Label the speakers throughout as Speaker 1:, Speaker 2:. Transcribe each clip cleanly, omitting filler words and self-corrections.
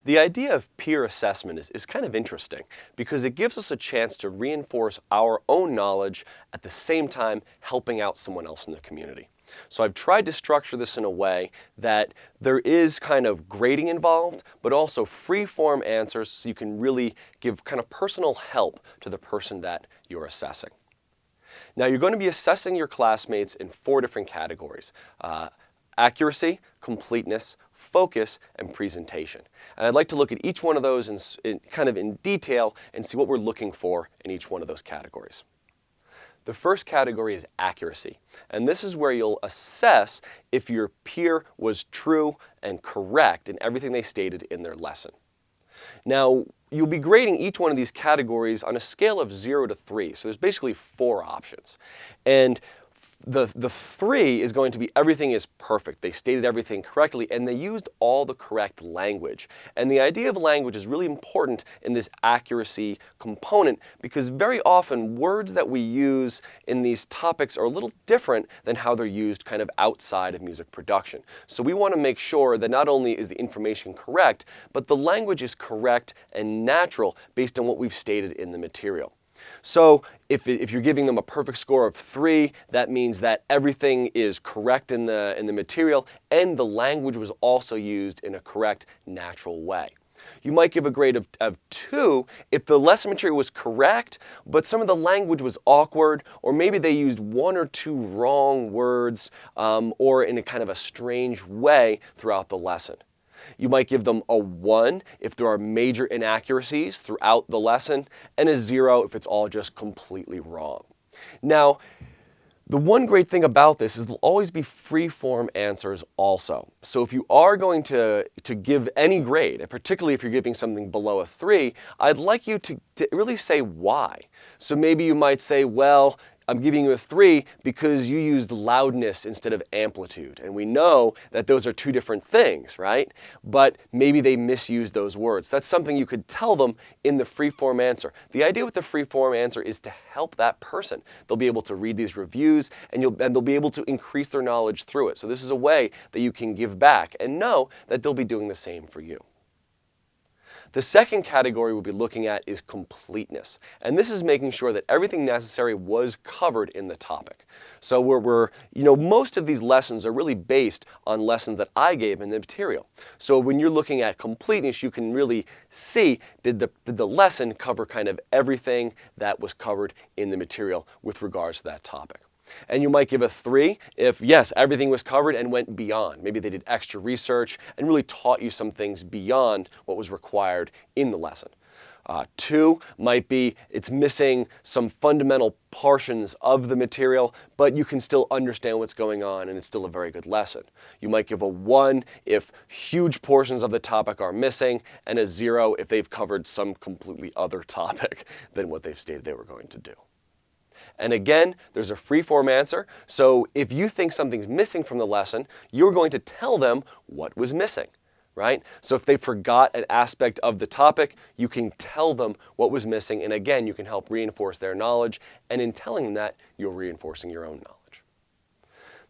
Speaker 1: The idea of peer assessment is kind of interesting because it gives us a chance to reinforce our own knowledge at the same time helping out someone else in the community. So I've tried to structure this in a way that there is kind of grading involved, but also free-form answers so you can really give kind of personal help to the person that you're assessing. Now you're going to be assessing your classmates in 4 different categories: accuracy, completeness, focus, and presentation. And I'd like to look at each one of those kind of in detail and see what we're looking for in each one of those categories. The first category is accuracy, and this is where you'll assess if your peer was true and correct in everything they stated in their lesson. Now, you'll be grading each one of these categories on a scale of 0 to 3, so there's basically 4 options. And the 3 is going to be everything is perfect. They stated everything correctly and they used all the correct language. And the idea of language is really important in this accuracy component because very often words that we use in these topics are a little different than how they're used kind of outside of music production. So we want to make sure that not only is the information correct, but the language is correct and natural based on what we've stated in the material. So if you're giving them a perfect score of 3, that means that everything is correct in the material and the language was also used in a correct, natural way. You might give a grade of 2 if the lesson material was correct, but some of the language was awkward, or maybe they used 1 or 2 wrong words, or in a kind of a strange way throughout the lesson. You might give them a 1 if there are major inaccuracies throughout the lesson, and a 0 if it's all just completely wrong. Now, the one great thing about this is there'll always be free-form answers also. So if you are going to give any grade, and particularly if you're giving something below a 3, I'd like you to really say why. So maybe you might say, well, I'm giving you a 3 because you used loudness instead of amplitude. And we know that those are 2 different things, right? But maybe they misused those words. That's something you could tell them in the free-form answer. The idea with the free-form answer is to help that person. They'll be able to read these reviews and they'll be able to increase their knowledge through it. So this is a way that you can give back and know that they'll be doing the same for you. The second category we'll be looking at is completeness. And this is making sure that everything necessary was covered in the topic. So most of these lessons are really based on lessons that I gave in the material. So when you're looking at completeness, you can really see, did the lesson cover kind of everything that was covered in the material with regards to that topic. And you might give a 3 if, yes, everything was covered and went beyond. Maybe they did extra research and really taught you some things beyond what was required in the lesson. 2 might be it's missing some fundamental portions of the material, but you can still understand what's going on and it's still a very good lesson. You might give a 1 if huge portions of the topic are missing, and a 0 if they've covered some completely other topic than what they've stated they were going to do. And again, there's a free-form answer. So if you think something's missing from the lesson, you're going to tell them what was missing, right? So if they forgot an aspect of the topic, you can tell them what was missing. And again, you can help reinforce their knowledge. And in telling them that, you're reinforcing your own knowledge.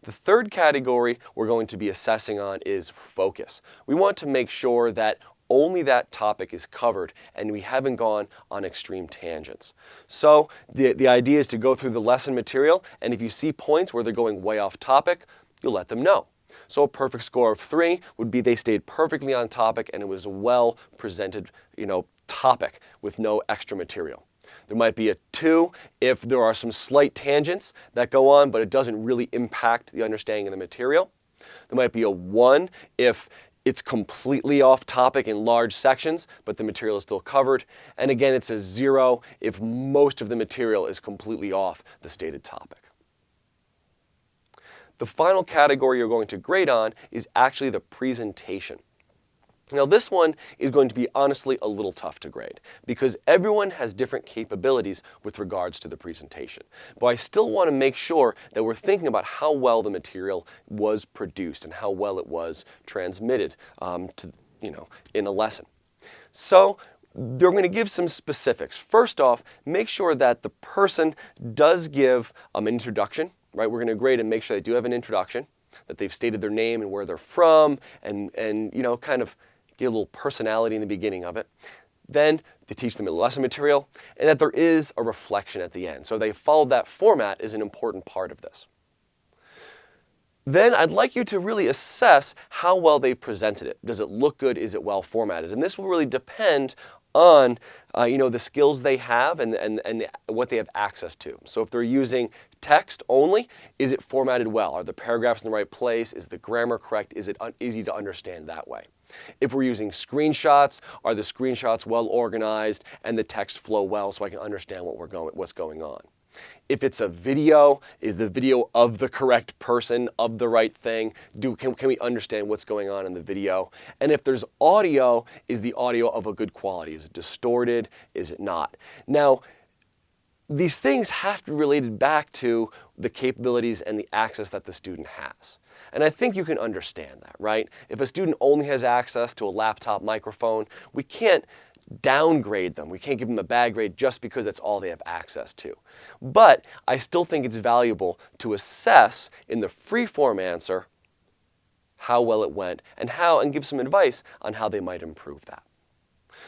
Speaker 1: The third category we're going to be assessing on is focus. We want to make sure that only that topic is covered and we haven't gone on extreme tangents. So the idea is to go through the lesson material, and if you see points where they're going way off topic, you'll let them know. So a perfect score of 3 would be they stayed perfectly on topic and it was a well presented, topic with no extra material. There might be a 2 if there are some slight tangents that go on, but it doesn't really impact the understanding of the material. There might be a 1 if it's completely off topic in large sections, but the material is still covered. And again, it's a 0 if most of the material is completely off the stated topic. The final category you're going to grade on is actually the presentation. Now this one is going to be honestly a little tough to grade because everyone has different capabilities with regards to the presentation. But I still want to make sure that we're thinking about how well the material was produced and how well it was transmitted in a lesson. So they're going to give some specifics. First off, make sure that the person does give an introduction, right? We're going to grade and make sure they do have an introduction, that they've stated their name and where they're from, and kind of give a little personality in the beginning of it. Then to teach them a lesson material, and that there is a reflection at the end. So they followed that format is an important part of this. Then I'd like you to really assess how well they've presented it. Does it look good? Is it well formatted? And this will really depend on the skills they have and what they have access to. So if they're using text only, is it formatted well? Are the paragraphs in the right place? Is the grammar correct? Is it easy to understand that way? If we're using screenshots, are the screenshots well organized and the text flow well so I can understand what's going on? If it's a video, is the video of the correct person, of the right thing? Can we understand what's going on in the video? And if there's audio, is the audio of a good quality? Is it distorted? Is it not? Now, these things have to be related back to the capabilities and the access that the student has. And I think you can understand that, right? If a student only has access to a laptop microphone, we can't downgrade them. We can't give them a bad grade just because that's all they have access to. But I still think it's valuable to assess in the free-form answer how well it went and give some advice on how they might improve that.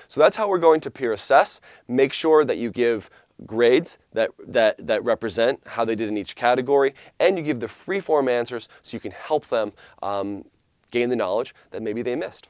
Speaker 1: So that's how we're going to peer assess. Make sure that you give grades that represent how they did in each category, and you give the free-form answers so you can help them gain the knowledge that maybe they missed.